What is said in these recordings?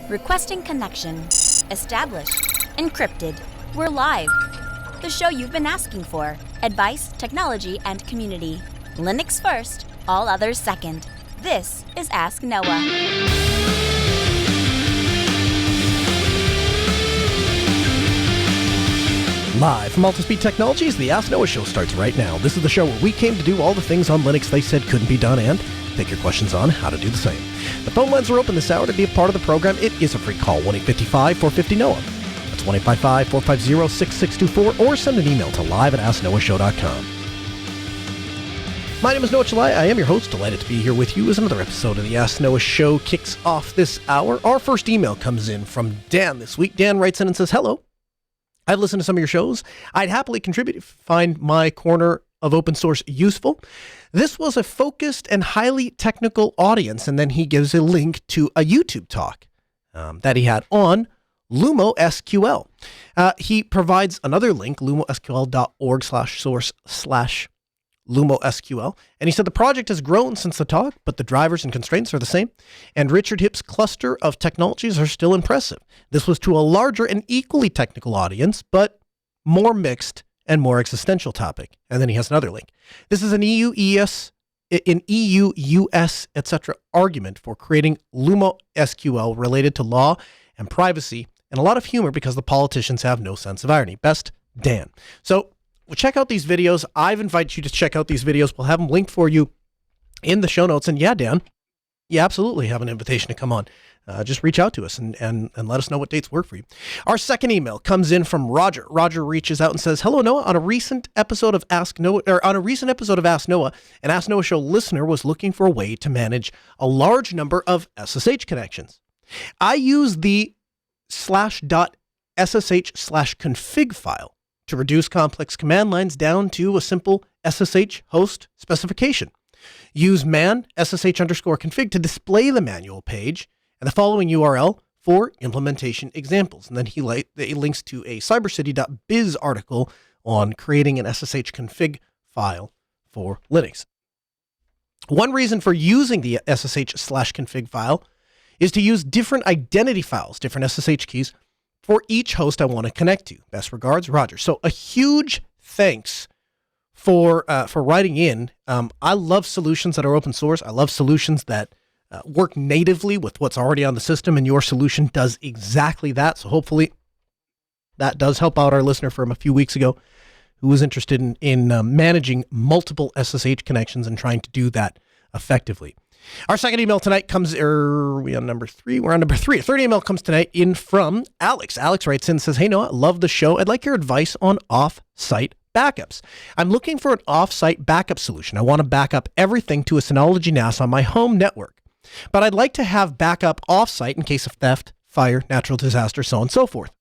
Requesting connection. Established. Encrypted. We're live. The show you've been asking for. Advice, technology, and community. Linux first, all others second. This is Ask Noah. Live from Altispeed Technologies, the Ask Noah show starts right now. This is the show where we came to do all the things on Linux they said couldn't be done and take your questions on how to do the same. The phone lines are open this hour to be a part of the program. It is a free call, 1-855-450-NOAH. That's 1-855-450-6624, or send an email to live@asknoahshow.com. My name is Noah Chalai. I am your host. Delighted to be here with you as another episode of the Ask Noah show kicks off this hour. Our first email comes in from Dan this week. Dan writes in and says, hello. I've listened to some of your shows. I'd happily contribute if you find my corner of open source useful. This was a focused and highly technical audience, and then he gives a link to a YouTube talk that he had on LumoSQL. He provides another link, lumosql.org/source/LumoSQL, and he said the project has grown since the talk, but the drivers and constraints are the same, and Richard Hipp's cluster of technologies are still impressive. This was to a larger and equally technical audience, but more mixed and more existential topic. And then he has another link. This is an EU, US, etc. argument for creating LumoSQL related to law and privacy, and a lot of humor because the politicians have no sense of irony. Best, Dan. So well, check out these videos. I've invited you to check out these videos. We'll have them linked for you in the show notes. And yeah, Dan, you absolutely have an invitation to come on. Just reach out to us and let us know what dates work for you. Our second email comes in from Roger. Roger reaches out and says, hello, Noah. On a recent episode of Ask Noah, an Ask Noah show listener was looking for a way to manage a large number of SSH connections. I use the /.ssh/config file to reduce complex command lines down to a simple SSH host specification. Use man /config to display the manual page and the following URL for implementation examples. And then he links to a cybercity.biz article on creating an SSH config file for Linux. One reason for using the SSH/config file is to use different identity files, different SSH keys, for each host I want to connect to. Best regards, Roger. So a huge thanks for writing in. I love solutions that are open source. I love solutions that work natively with what's already on the system, and your solution does exactly that. So hopefully that does help out our listener from a few weeks ago who was interested in managing multiple SSH connections and trying to do that effectively. Our second email tonight comes, are we on number 3? We're on number 3. A third email comes tonight in from Alex. Alex writes in and says, hey, Noah, love the show. I'd like your advice on off-site backups. I'm looking for an off-site backup solution. I want to back up everything to a Synology NAS on my home network, but I'd like to have backup off-site in case of theft, fire, natural disaster, so on and so forth.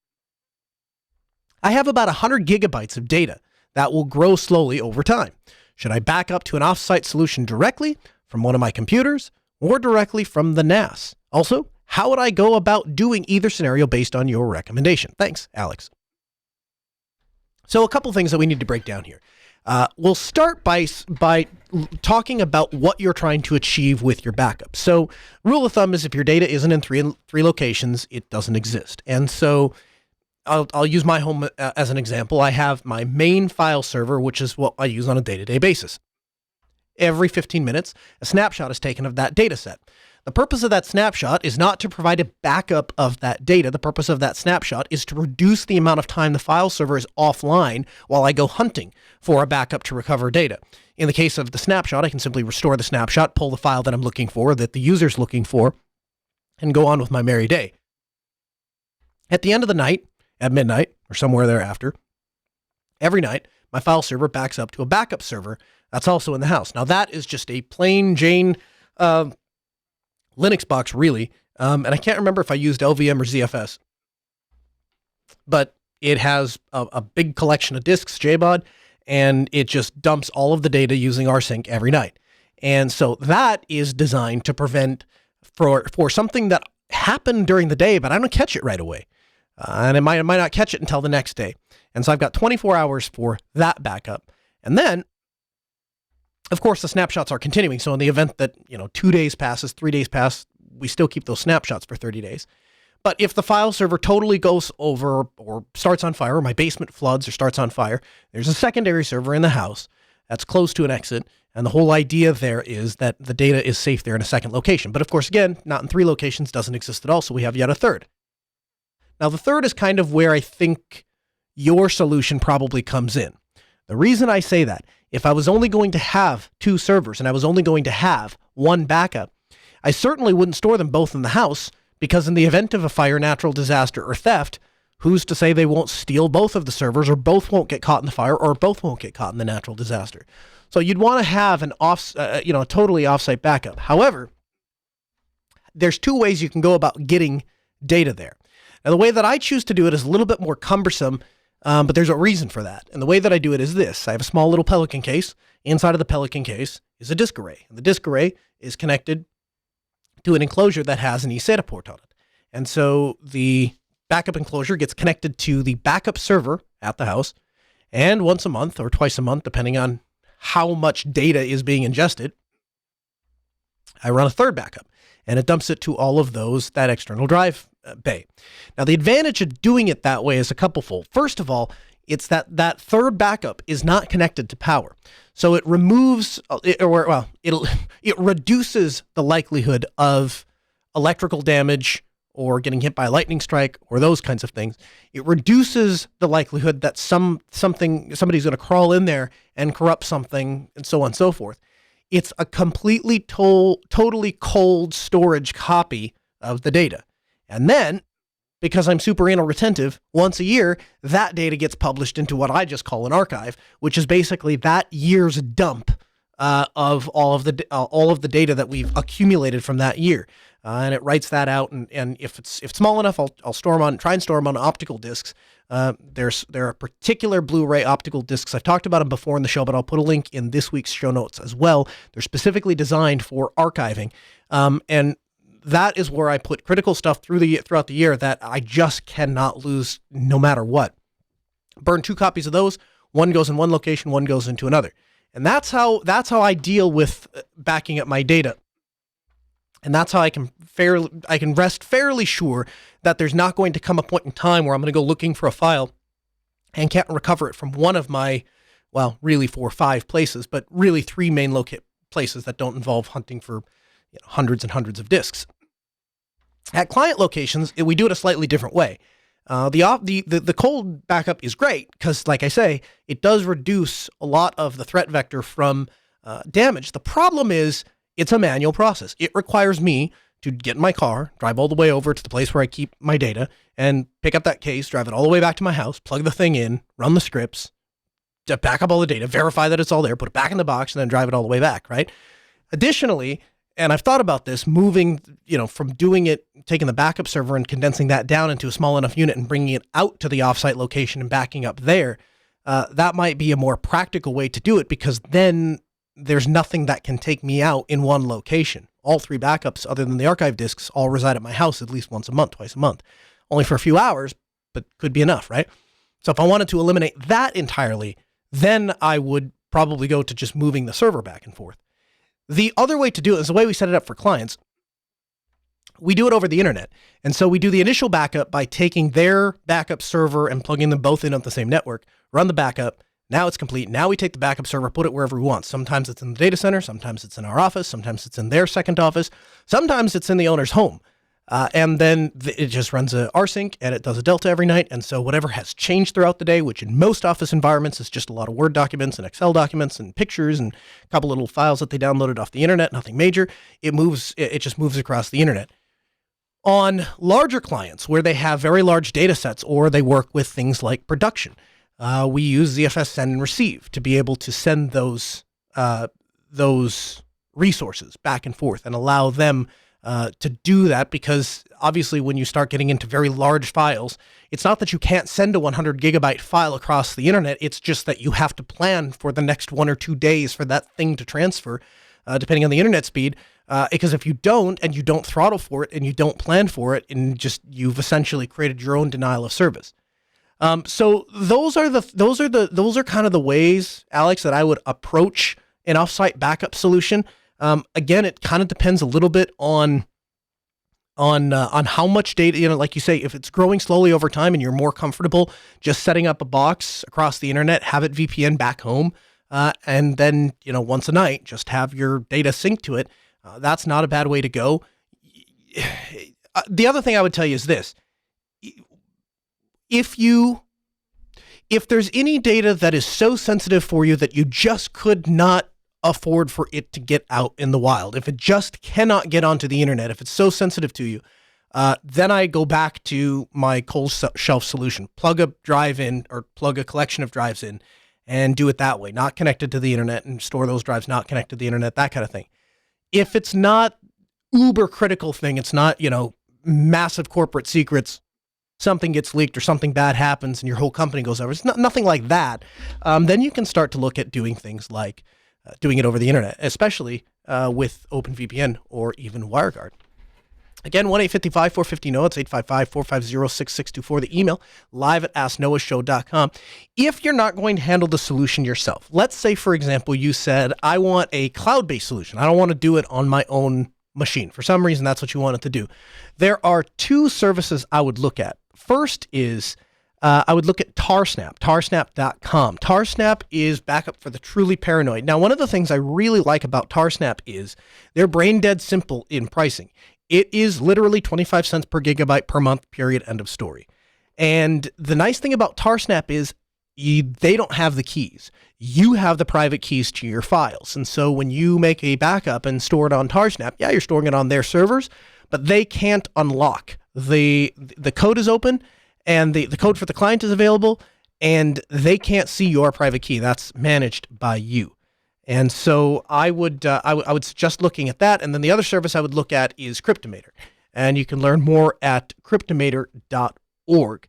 I have about 100 gigabytes of data that will grow slowly over time. Should I back up to an off-site solution directly from one of my computers or directly from the NAS? Also, how would I go about doing either scenario based on your recommendation? Thanks, Alex. So a couple things that we need to break down here. We'll start by talking about what you're trying to achieve with your backup. So rule of thumb is if your data isn't in three locations, it doesn't exist. And so I'll use my home as an example. I have my main file server, which is what I use on a day-to-day basis. Every 15 minutes, a snapshot is taken of that data set. The purpose of that snapshot is not to provide a backup of that data. The purpose of that snapshot is to reduce the amount of time the file server is offline while I go hunting for a backup to recover data. In the case of the snapshot, I can simply restore the snapshot, pull the file that I'm looking for, that the user's looking for, and go on with my merry day. At the end of the night, at midnight, or somewhere thereafter, every night, my file server backs up to a backup server that's also in the house. Now, that is just a plain Jane Linux box, really. And I can't remember if I used LVM or ZFS, but it has a big collection of disks, JBOD, and it just dumps all of the data using rsync every night. And so that is designed to prevent for something that happened during the day, but I don't catch it right away. And I might not catch it until the next day. And so I've got 24 hours for that backup. And then, of course, the snapshots are continuing. So in the event that, 2 days passes, 3 days pass, we still keep those snapshots for 30 days. But if the file server totally goes over or starts on fire, or my basement floods or starts on fire, there's a secondary server in the house that's close to an exit. And the whole idea there is that the data is safe there in a second location. But of course, again, not in 3 locations, doesn't exist at all. So we have yet a third. Now, the third is kind of where I think your solution probably comes in. The reason I say that, if I was only going to have 2 servers and I was only going to have 1 backup, I certainly wouldn't store them both in the house, because in the event of a fire, natural disaster, or theft, who's to say they won't steal both of the servers, or both won't get caught in the fire, or both won't get caught in the natural disaster? So you'd want to have an a totally offsite backup. However, there's 2 ways you can go about getting data there. Now, the way that I choose to do it is a little bit more cumbersome, but there's a reason for that. And the way that I do it is this. I have a small little Pelican case. Inside of the Pelican case is a disk array. And the disk array is connected to an enclosure that has an eSATA port on it. And so the backup enclosure gets connected to the backup server at the house. And once a month or twice a month, depending on how much data is being ingested, I run a third backup, and it dumps it to all of those, that external drive bay. Now, the advantage of doing it that way is a couplefold. First of all, it's that third backup is not connected to power. So it removes, it reduces the likelihood of electrical damage or getting hit by a lightning strike or those kinds of things. It reduces the likelihood that somebody's going to crawl in there and corrupt something, and so on and so forth. It's a completely totally cold storage copy of the data. And then, because I'm super anal retentive, once a year, that data gets published into what I just call an archive, which is basically that year's dump of all of the data that we've accumulated from that year. And it writes that out, and if it's small enough, I'll try and store them on optical discs. There are particular Blu-ray optical discs. I've talked about them before in the show, but I'll put a link in this week's show notes as well. They're specifically designed for archiving, and that is where I put critical stuff throughout the year that I just cannot lose no matter what. Burn 2 copies of those. One goes in one location, one goes into another. And that's how I deal with backing up my data. And that's how I can rest fairly sure that there's not going to come a point in time where I'm going to go looking for a file and can't recover it from one of my, well, really 4 or 5 places, but really 3 main places that don't involve hunting for hundreds and hundreds of disks. At client locations, we do it a slightly different way. The cold backup is great because, like I say, it does reduce a lot of the threat vector from damage. The problem is it's a manual process. It requires me to get in my car, drive all the way over to the place where I keep my data, and pick up that case, drive it all the way back to my house, plug the thing in, run the scripts, to back up all the data, verify that it's all there, put it back in the box, and then drive it all the way back, right? Additionally, and I've thought about this, moving, from doing it, taking the backup server and condensing that down into a small enough unit and bringing it out to the offsite location and backing up there, that might be a more practical way to do it, because then there's nothing that can take me out in one location. All 3 backups, other than the archive disks, all reside at my house at least once a month, twice a month. Only for a few hours, but could be enough, right? So if I wanted to eliminate that entirely, then I would probably go to just moving the server back and forth. The other way to do it is the way we set it up for clients. We do it over the internet. And so we do the initial backup by taking their backup server and plugging them both in on the same network, run the backup. Now it's complete. Now we take the backup server, put it wherever we want. Sometimes it's in the data center. Sometimes it's in our office. Sometimes it's in their second office. Sometimes it's in the owner's home. And then it just runs a rsync and it does a delta every night. And so whatever has changed throughout the day, which in most office environments is just a lot of Word documents and Excel documents and pictures and a couple little files that they downloaded off the internet, nothing major, it just moves across the internet. On larger clients where they have very large data sets or they work with things like production, we use ZFS send and receive to be able to send those resources back and forth and allow them to do that, because obviously when you start getting into very large files, it's not that you can't send a 100 gigabyte file across the internet. It's just that you have to plan for the next 1 or 2 days for that thing to transfer, depending on the internet speed. Because if you don't, and you don't throttle for it, and you don't plan for it, and you've essentially created your own denial of service. So those are kind of the ways, Alex, that I would approach an offsite backup solution. Again, it kind of depends a little bit on on how much data, like you say, if it's growing slowly over time and you're more comfortable just setting up a box across the internet, have it VPN back home, and then, once a night, just have your data synced to it. That's not a bad way to go. The other thing I would tell you is this. If there's any data that is so sensitive for you that you just could not afford for it to get out in the wild, if it just cannot get onto the internet, if it's so sensitive to you, then I go back to my cold shelf solution. Plug a drive in or plug a collection of drives in and do it that way, not connected to the internet, and store those drives not connected to the internet, that kind of thing. If it's not uber critical thing, it's not, massive corporate secrets, something gets leaked or something bad happens and your whole company goes over, it's nothing like that, then you can start to look at doing things like doing it over the internet, especially with OpenVPN or even WireGuard. Again, 1-855-450-NOAH. It's 855-450-6624. The email, live@asknoahshow.com. If you're not going to handle the solution yourself, let's say, for example, you said, I want a cloud-based solution. I don't want to do it on my own machine. For some reason, that's what you wanted to do. There are two services I would look at. First is I would look at Tarsnap, tarsnap.com. Tarsnap is backup for the truly paranoid. Now, one of the things I really like about Tarsnap is they're brain dead simple in pricing. It is literally 25 cents per gigabyte per month, period, end of story. And the nice thing about Tarsnap is they don't have the keys. You have the private keys to your files. And so when you make a backup and store it on Tarsnap, yeah, you're storing it on their servers, but they can't unlock. The code is open and the code for the client is available, and they can't see your private key. That's managed by you. And so I would suggest looking at that. And then the other service I would look at is Cryptomator. And you can learn more at cryptomator.org.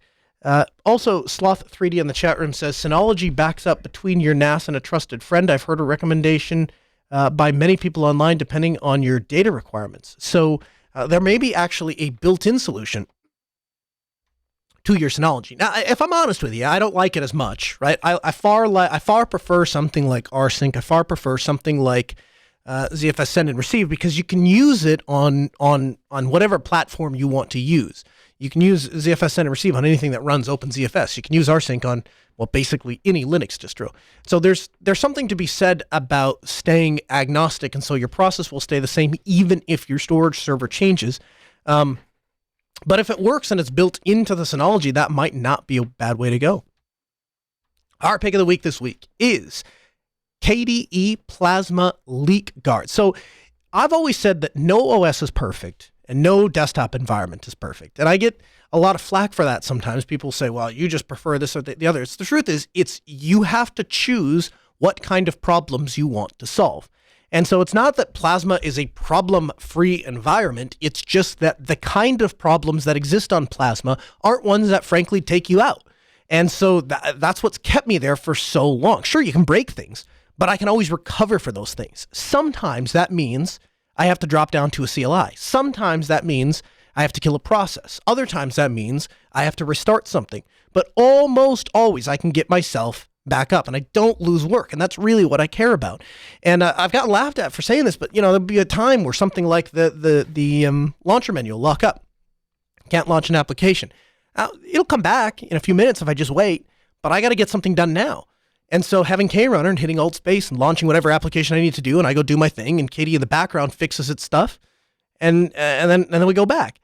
Also, Sloth3D in the chat room says, Synology backs up between your NAS and a trusted friend. I've heard a recommendation by many people online depending on your data requirements. So there may be actually a built-in solution to your Synology. Now, if I'm honest with you, I don't like it as much, right? I far prefer something like rsync. I far prefer something like ZFS send and receive, because you can use it on whatever platform you want to use. You can use ZFS send and receive on anything that runs OpenZFS. You can use rsync on, well, basically any Linux distro. So there's something to be said about staying agnostic, and so your process will stay the same even if your storage server changes. But if it works and it's built into the Synology, that might not be a bad way to go. Our pick of the week this week is KDE Plasma Leak Guard. So I've always said that no OS is perfect and no desktop environment is perfect. And I get a lot of flack for that sometimes. People say, well, you just prefer this or the other. The truth is, you have to choose what kind of problems you want to solve. And so it's not that Plasma is a problem-free environment. It's just that the kind of problems that exist on Plasma aren't ones that, frankly, take you out. And so that's what's kept me there for so long. Sure, you can break things, but I can always recover for those things. Sometimes that means I have to drop down to a CLI. Sometimes that means I have to kill a process. Other times that means I have to restart something. But almost always I can get myself back up and I don't lose work. And that's really what I care about. And I've gotten laughed at for saying this, but there'll be a time where something like the launcher menu will lock up. Can't launch an application. It'll come back in a few minutes if I just wait, but I got to get something done now. And so having KRunner and hitting Alt Space and launching whatever application I need to do, and I go do my thing, and Katie in the background fixes its stuff, and then we go back.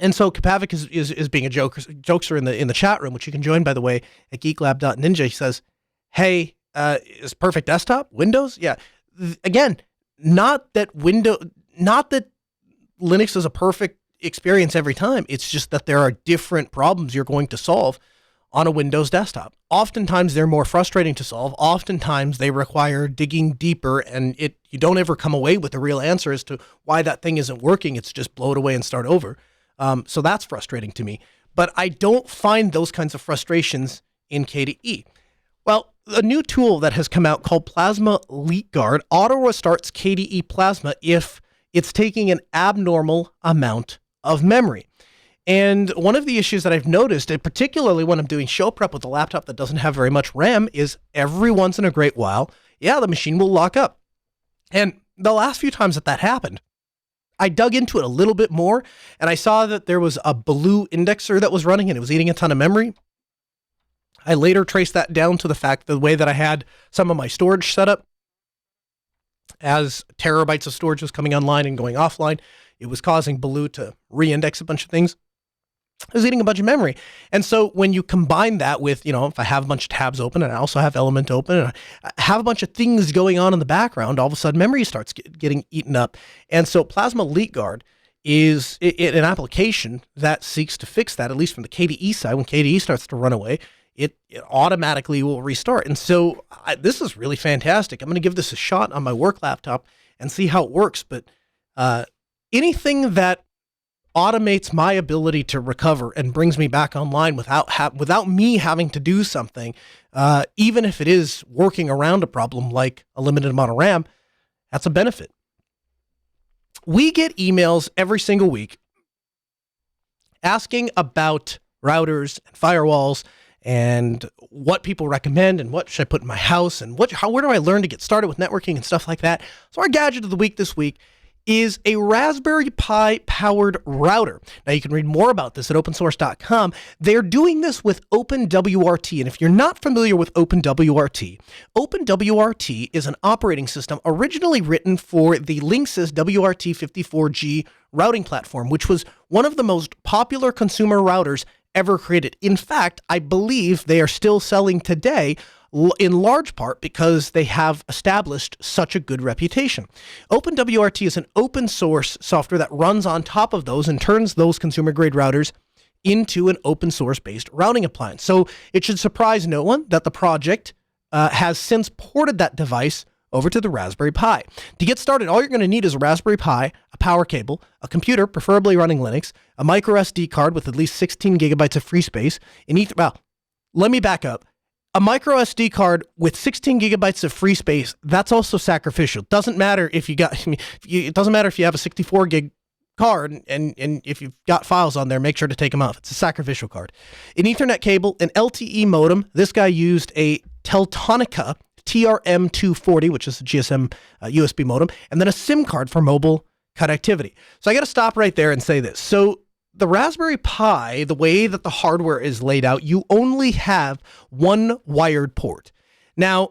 And so Kapavik is being a jokester in the chat room, which you can join, by the way, at geeklab.ninja. He says, hey, is perfect desktop? Windows? Yeah. Again, not that Linux is a perfect experience every time. It's just that there are different problems you're going to solve on a Windows desktop. Oftentimes they're more frustrating to solve. Oftentimes they require digging deeper, and you don't ever come away with the real answer as to why that thing isn't working. It's just blow it away and start over. So that's frustrating to me. But I don't find those kinds of frustrations in KDE. Well, a new tool that has come out called Plasma Leak Guard auto-restarts KDE Plasma if it's taking an abnormal amount of memory. And one of the issues that I've noticed, and particularly when I'm doing show prep with a laptop that doesn't have very much RAM, is every once in a great while, the machine will lock up. And the last few times that happened, I dug into it a little bit more, and I saw that there was a blue indexer that was running, and it was eating a ton of memory. I later traced that down to the fact that the way that I had some of my storage set up, as terabytes of storage was coming online and going offline, it was causing Baloo to re-index a bunch of things. It was eating a bunch of memory. And so when you combine that with, if I have a bunch of tabs open and I also have Element open and I have a bunch of things going on in the background, all of a sudden memory starts getting eaten up. And so Plasma Leak Guard is an application that seeks to fix that, at least from the KDE side. When KDE starts to run away, it automatically will restart. And so this is really fantastic. I'm going to give this a shot on my work laptop and see how it works. But anything that automates my ability to recover and brings me back online without me having to do something, even if it is working around a problem like a limited amount of RAM, that's a benefit. We get emails every single week asking about routers and firewalls and what people recommend and what should I put in my house and where do I learn to get started with networking and stuff like that. So our gadget of the week this week is a Raspberry Pi powered router. Now you can read more about this at opensource.com. They're doing this with OpenWRT. And if you're not familiar with OpenWRT, OpenWRT is an operating system originally written for the Linksys WRT54G routing platform, which was one of the most popular consumer routers ever created. In fact, I believe they are still selling today, in large part because they have established such a good reputation. OpenWRT is an open source software that runs on top of those and turns those consumer grade routers into an open source based routing appliance. So it should surprise no one that the project has since ported that device over to the Raspberry Pi. To get started, all you're going to need is a Raspberry Pi, a power cable, a computer, preferably running Linux, a micro SD card with at least 16 gigabytes of free space, let me back up. A micro SD card with 16 gigabytes of free space, that's also sacrificial. Doesn't matter if it doesn't matter if you have a 64 gig card and if you've got files on there, make sure to take them off. It's a sacrificial card. An Ethernet cable, an LTE modem. This guy used a Teltonika TRM240, which is a GSM USB modem, and then a SIM card for mobile connectivity. So I got to stop right there and say this. So the Raspberry Pi, the way that the hardware is laid out, you only have one wired port. Now,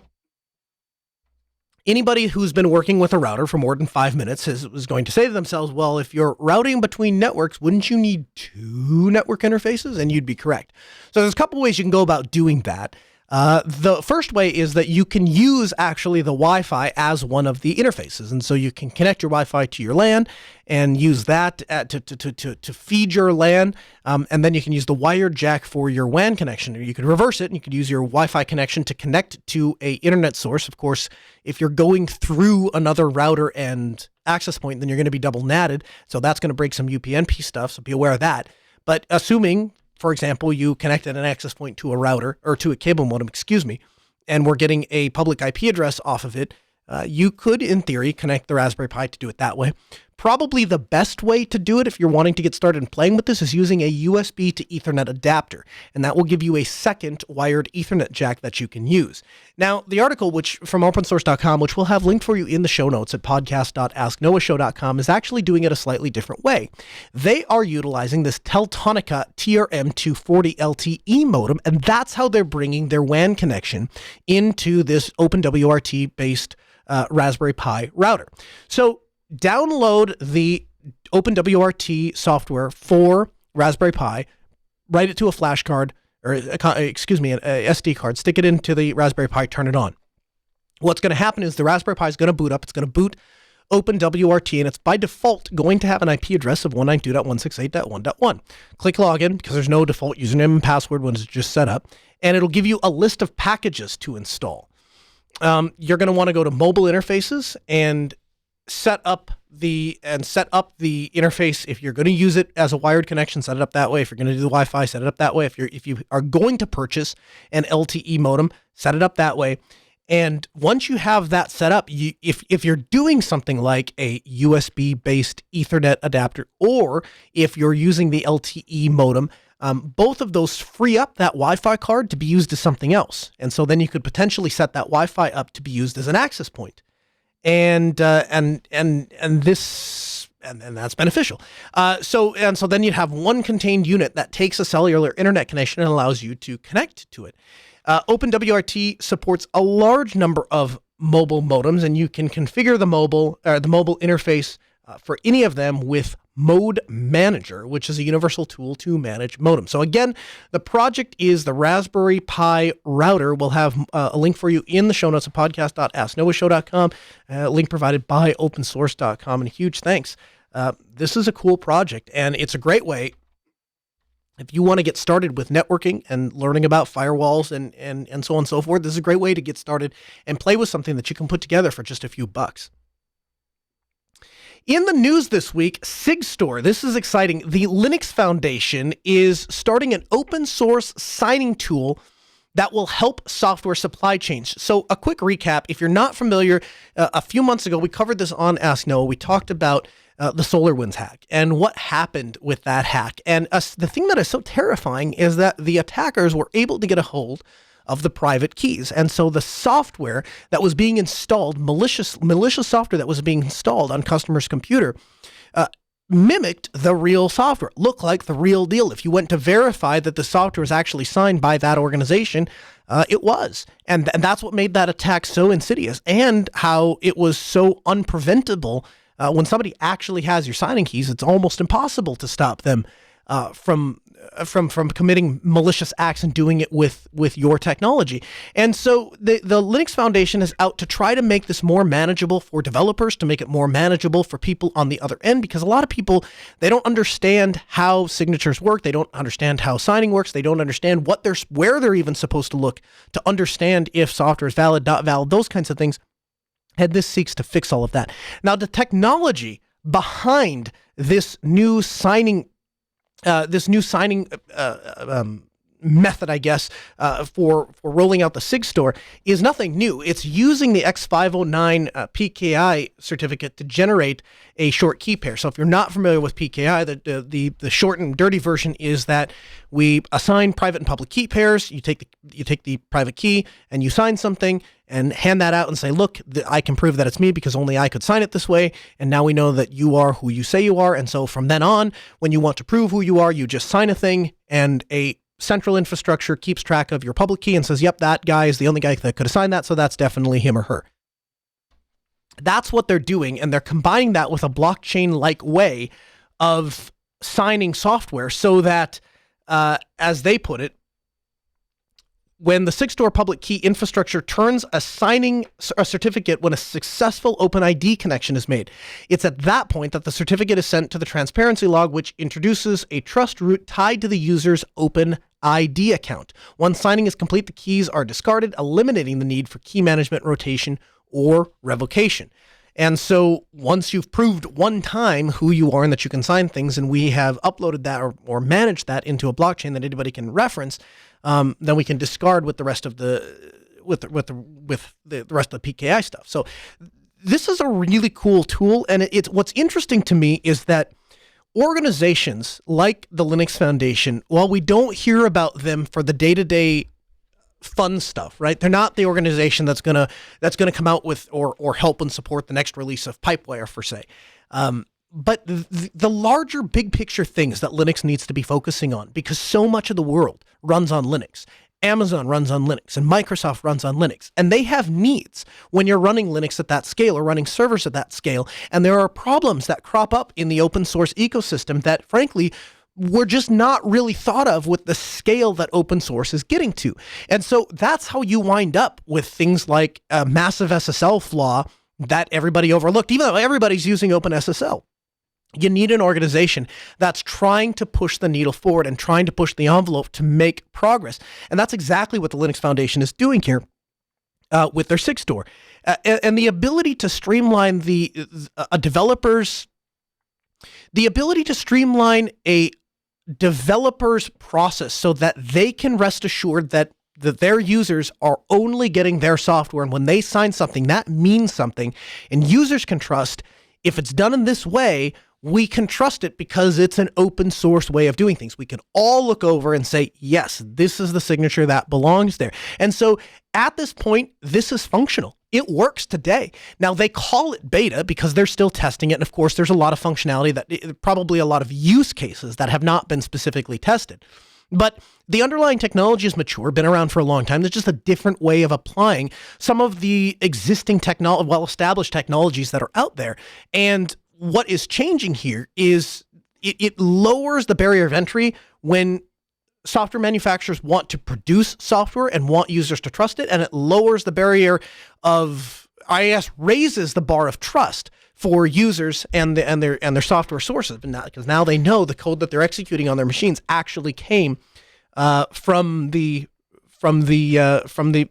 anybody who's been working with a router for more than 5 minutes is going to say to themselves, well, if you're routing between networks, wouldn't you need two network interfaces? And you'd be correct. So there's a couple ways you can go about doing that. The first way is that you can use actually the Wi-Fi as one of the interfaces. And so you can connect your Wi-Fi to your LAN and use that to feed your LAN. And then you can use the wired jack for your WAN connection. Or you could reverse it and you could use your Wi-Fi connection to connect to a internet source. Of course, if you're going through another router and access point, then you're going to be double natted. So that's going to break some UPnP stuff. So be aware of that. But assuming, for example, you connected an access point to a router or to a cable modem, and we're getting a public IP address off of it, you could, in theory, connect the Raspberry Pi to do it that way. Probably the best way to do it if you're wanting to get started in playing with this is using a USB to Ethernet adapter, and that will give you a second wired Ethernet jack that you can use. Now, the article from opensource.com, which we'll have linked for you in the show notes at podcast.asknoahshow.com, is actually doing it a slightly different way. They are utilizing this Teltonika TRM240 LTE modem, and that's how they're bringing their WAN connection into this OpenWRT-based Raspberry Pi router. So download the OpenWRT software for Raspberry Pi, write it to a flash card, or an SD card, stick it into the Raspberry Pi, turn it on. What's going to happen is the Raspberry Pi is going to boot up. It's going to boot OpenWRT, and it's by default going to have an IP address of 192.168.1.1. Click login because there's no default username and password when it's just set up, and it'll give you a list of packages to install. You're going to want to go to mobile interfaces and set up the interface. If you're going to use it as a wired connection, set it up that way. If you're going to do the Wi-Fi, set it up that way. If you are going to purchase an LTE modem, set it up that way. And once you have that set up, if you're doing something like a USB-based Ethernet adapter, or if you're using the LTE modem, both of those free up that Wi-Fi card to be used as something else. And so then you could potentially set that Wi-Fi up to be used as an access point. And this and that's beneficial. So then you'd have one contained unit that takes a cellular internet connection and allows you to connect to it. OpenWRT supports a large number of mobile modems, and you can configure the mobile interface for any of them with Mode Manager, which is a universal tool to manage modems. So again, the project is the Raspberry Pi router. We'll have a link for you in the show notes at podcast.asknoahshow.com, link provided by opensource.com, and a huge thanks. This is a cool project, and it's a great way if you want to get started with networking and learning about firewalls and so on and so forth. This is a great way to get started and play with something that you can put together for just a few bucks. In the news this week, SigStore. This is exciting. The Linux Foundation is starting an open source signing tool that will help software supply chains. So a quick recap, if you're not familiar, a few months ago, we covered this on Ask Noah. We talked about the SolarWinds hack and what happened with that hack. And the thing that is so terrifying is that the attackers were able to get a hold of the private keys. And so the software that was being installed, malicious software that was being installed on customers' computer, mimicked the real software, looked like the real deal. If you went to verify that the software was actually signed by that organization, it was. And that's what made that attack so insidious, and how it was so unpreventable. When somebody actually has your signing keys, it's almost impossible to stop them from committing malicious acts and doing it with your technology. And so the Linux Foundation is out to try to make this more manageable for developers, to make it more manageable for people on the other end, because a lot of people, they don't understand how signatures work. They don't understand how signing works. They don't understand where they're even supposed to look to understand if software is valid, not valid, those kinds of things. And this seeks to fix all of that. Now, the technology behind this new signing method, I guess, for rolling out the SigStore is nothing new. It's using the X509 PKI certificate to generate a short key pair. So if you're not familiar with PKI, the short and dirty version is that we assign private and public key pairs. You take the private key and you sign something and hand that out and say, look, I can prove that it's me because only I could sign it this way. And now we know that you are who you say you are. And so from then on, when you want to prove who you are, you just sign a thing, and a central infrastructure keeps track of your public key and says, yep, that guy is the only guy that could have signed that, so that's definitely him or her. That's what they're doing, and they're combining that with a blockchain-like way of signing software so that, as they put it, when the SigStore public key infrastructure turns a certificate when a successful OpenID connection is made, it's at that point that the certificate is sent to the transparency log, which introduces a trust root tied to the user's OpenID account. Once signing is complete, the keys are discarded, eliminating the need for key management, rotation, or revocation. And so once you've proved one time who you are and that you can sign things, and we have uploaded that or managed that into a blockchain that anybody can reference, then we can discard with the rest of the rest of the PKI stuff. So this is a really cool tool, and it's what's interesting to me is that organizations like the Linux Foundation, while we don't hear about them for the day-to-day fun stuff, right? They're not the organization that's gonna come out with or help and support the next release of Pipewire, for say. But the larger big picture things that Linux needs to be focusing on, because so much of the world runs on Linux. Amazon runs on Linux and Microsoft runs on Linux, and they have needs when you're running Linux at that scale or running servers at that scale. And there are problems that crop up in the open source ecosystem that, frankly, were just not really thought of with the scale that open source is getting to. And so that's how you wind up with things like a massive SSL flaw that everybody overlooked, even though everybody's using OpenSSL. You need an organization that's trying to push the needle forward and trying to push the envelope to make progress. And that's exactly what the Linux Foundation is doing here with their SigStore. And the ability to streamline the developer's process so that they can rest assured that their users are only getting their software. And when they sign something, that means something. And users can trust, if it's done in this way, we can trust it because it's an open source way of doing things. We can all look over and say, yes, this is the signature that belongs there. And so at this point, this is functional. It works today. Now, they call it beta because they're still testing it. And of course, there's a lot of functionality that probably a lot of use cases that have not been specifically tested. But the underlying technology is mature, been around for a long time. There's just a different way of applying some of the existing well-established technologies that are out there. And what is changing here is it lowers the barrier of entry when software manufacturers want to produce software and want users to trust it, and it lowers the barrier of, raises the bar of trust for users and their software sources, because now they know the code that they're executing on their machines actually came from the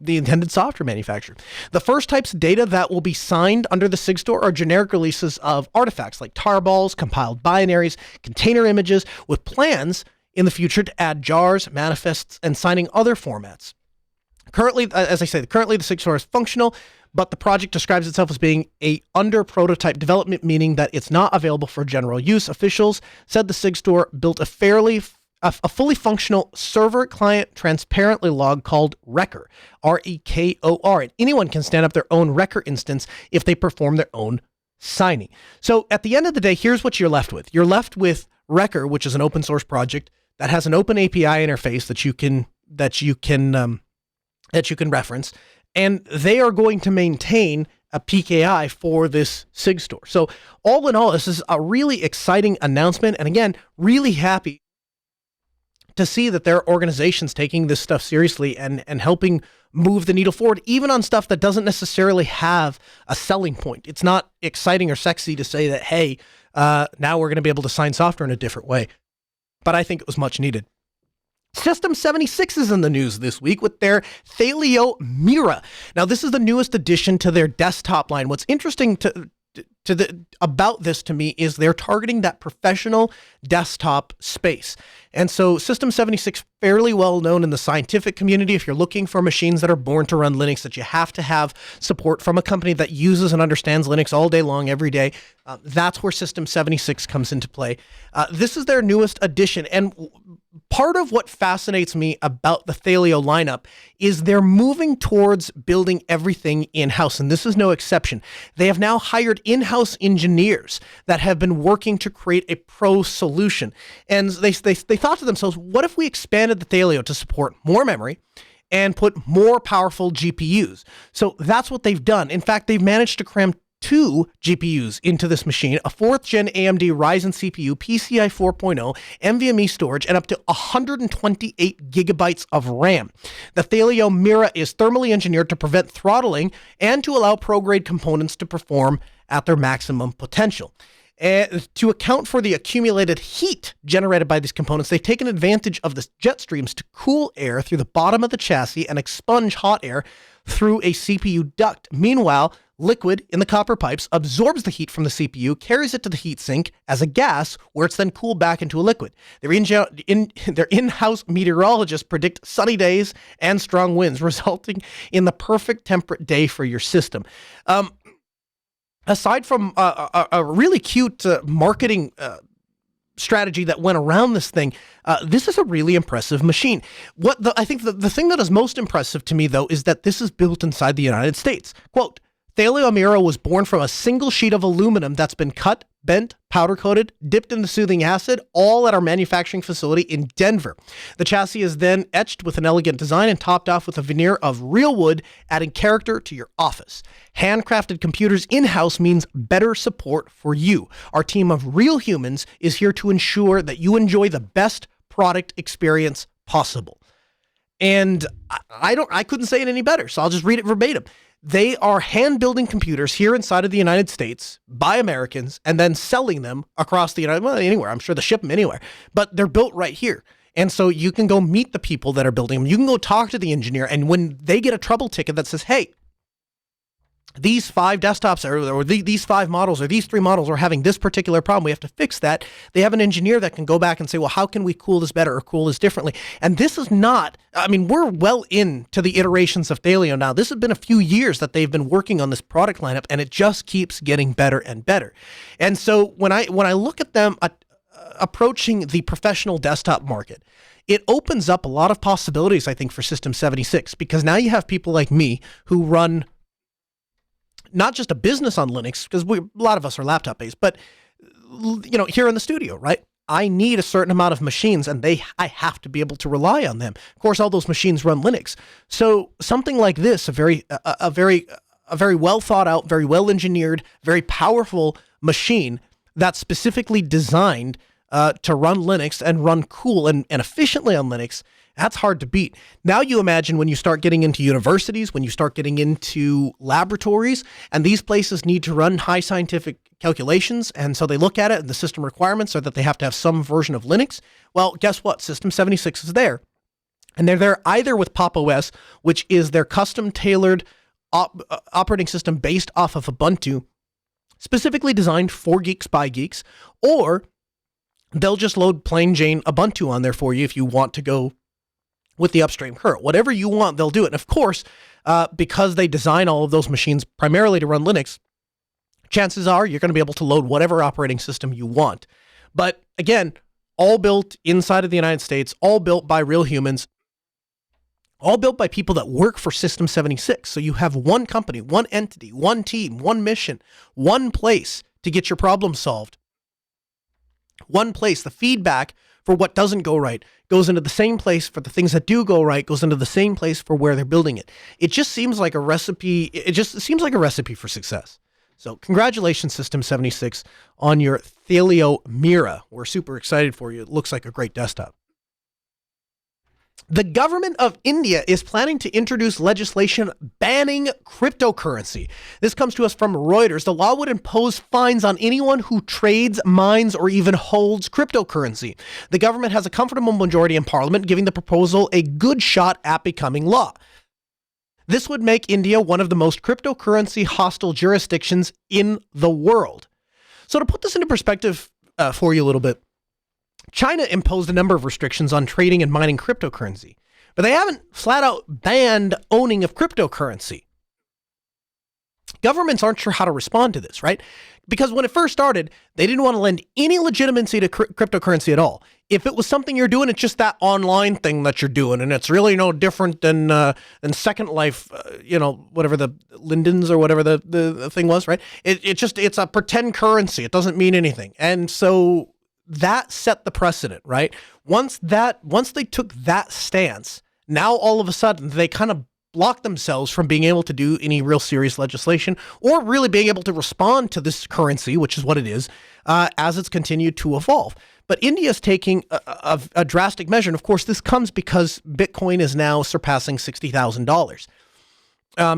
intended software manufacturer. The first types of data that will be signed under the SIG store are generic releases of artifacts like tarballs, compiled binaries, container images, with plans in the future to add jars, manifests, and signing other formats. Currently, as I say, the SIG store is functional, but the project describes itself as being under prototype development, meaning that it's not available for general use. Officials said the SIG store built a fully functional server-client transparently log called Wrecker, R-E-K-O-R, and anyone can stand up their own Wrecker instance if they perform their own signing. So at the end of the day, here's what you're left with. You're left with Wrecker, which is an open source project that has an open API interface that you can reference, and they are going to maintain a PKI for this SIG store. So all in all, this is a really exciting announcement, and again, really happy to see that there are organizations taking this stuff seriously and helping move the needle forward, even on stuff that doesn't necessarily have a selling point. It's not exciting or sexy to say that, hey, now we're going to be able to sign software in a different way. But I think it was much needed. System 76 is in the news this week with their Thelio Mira. Now, this is the newest addition to their desktop line. What's interesting about this to me is they're targeting that professional desktop space. And so System 76, fairly well known in the scientific community. If you're looking for machines that are born to run Linux, that you have to have support from a company that uses and understands Linux all day long, every day, that's where System 76 comes into play. This is their newest addition. And part of what fascinates me about the Thelio lineup is they're moving towards building everything in-house, and this is no exception. They have now hired in-house engineers that have been working to create a pro solution. And they thought to themselves, what if we expanded the Thelio to support more memory and put more powerful GPUs? So that's what they've done. In fact, they've managed to cram 2 GPUs into this machine, a 4th gen AMD Ryzen CPU, PCI 4.0, NVMe storage, and up to 128 gigabytes of RAM. The Thelio Mira is thermally engineered to prevent throttling and to allow pro-grade components to perform at their maximum potential. To account for the accumulated heat generated by these components, they've taken advantage of the jet streams to cool air through the bottom of the chassis and expunge hot air through a CPU duct. Meanwhile, liquid in the copper pipes absorbs the heat from the CPU, carries it to the heatsink as a gas, where it's then cooled back into a liquid. Their in-house meteorologists predict sunny days and strong winds, resulting in the perfect temperate day for your system. Aside from a really cute marketing strategy that went around this thing, this is a really impressive machine. I think the thing that is most impressive to me, though, is that this is built inside the United States. Quote, Thelio Mira was born from a single sheet of aluminum that's been cut, bent, powder-coated, dipped in the soothing acid, all at our manufacturing facility in Denver. The chassis is then etched with an elegant design and topped off with a veneer of real wood, adding character to your office. Handcrafted computers in-house means better support for you. Our team of real humans is here to ensure that you enjoy the best product experience possible. And I couldn't say it any better, so I'll just read it verbatim. They are hand-building computers here inside of the United States by Americans and then selling them across the anywhere. I'm sure they ship them anywhere, but they're built right here. And so you can go meet the people that are building them. You can go talk to the engineer, and when they get a trouble ticket that says, hey, these 5 desktops these 5 models or these 3 models are having this particular problem. We have to fix that. They have an engineer that can go back and say, well, how can we cool this better or cool this differently? And this is not, I mean, we're well into the iterations of Thaleo now. This has been a few years that they've been working on this product lineup, and it just keeps getting better and better. And so when I look at them approaching the professional desktop market, it opens up a lot of possibilities, I think, for System 76, because now you have people like me who run not just a business on Linux, because a lot of us are laptop based, but here in the studio, right? I need a certain amount of machines, and I have to be able to rely on them. Of course, all those machines run Linux. So something like this, a very well thought out, very well engineered, very powerful machine that's specifically designed to run Linux and run cool and efficiently on Linux, that's hard to beat. Now you imagine when you start getting into universities, when you start getting into laboratories, and these places need to run high scientific calculations, and so they look at it, and the system requirements are that they have to have some version of Linux. Well, guess what? System 76 is there. And they're there either with Pop! OS, which is their custom-tailored operating system based off of Ubuntu, specifically designed for geeks by geeks, or they'll just load plain Jane Ubuntu on there for you if you want to go with the upstream kernel. Whatever you want, they'll do it. And of course, because they design all of those machines primarily to run Linux, chances are you're going to be able to load whatever operating system you want. But again, all built inside of the United States, all built by real humans, all built by people that work for System 76. So you have one company, one entity, one team, one mission, one place to get your problem solved. One place. The feedback for what doesn't go right goes into the same place for the things that do go right, goes into the same place for where they're building it. It just seems like a recipe. It just seems like a recipe for success. So congratulations, System 76, on your Thaleo Mira. We're super excited for you. It looks like a great desktop. The government of India is planning to introduce legislation banning cryptocurrency. This comes to us from Reuters. The law would impose fines on anyone who trades, mines, or even holds cryptocurrency. The government has a comfortable majority in parliament, giving the proposal a good shot at becoming law. This would make India one of the most cryptocurrency hostile jurisdictions in the world. So to put this into perspective for you a little bit, China imposed a number of restrictions on trading and mining cryptocurrency, but they haven't flat out banned owning of cryptocurrency. Governments aren't sure how to respond to this, right? Because when it first started, they didn't want to lend any legitimacy to cryptocurrency at all. If it was something you're doing, it's just that online thing that you're doing, and it's really no different than Second Life, whatever the Lindens or whatever the thing was, right? It's a pretend currency. It doesn't mean anything, and so that set the precedent, right? Once they took that stance, now all of a sudden they kind of blocked themselves from being able to do any real serious legislation or really being able to respond to this currency, which is what it is, as it's continued to evolve. But India is taking a drastic measure. And of course, this comes because Bitcoin is now surpassing $60,000.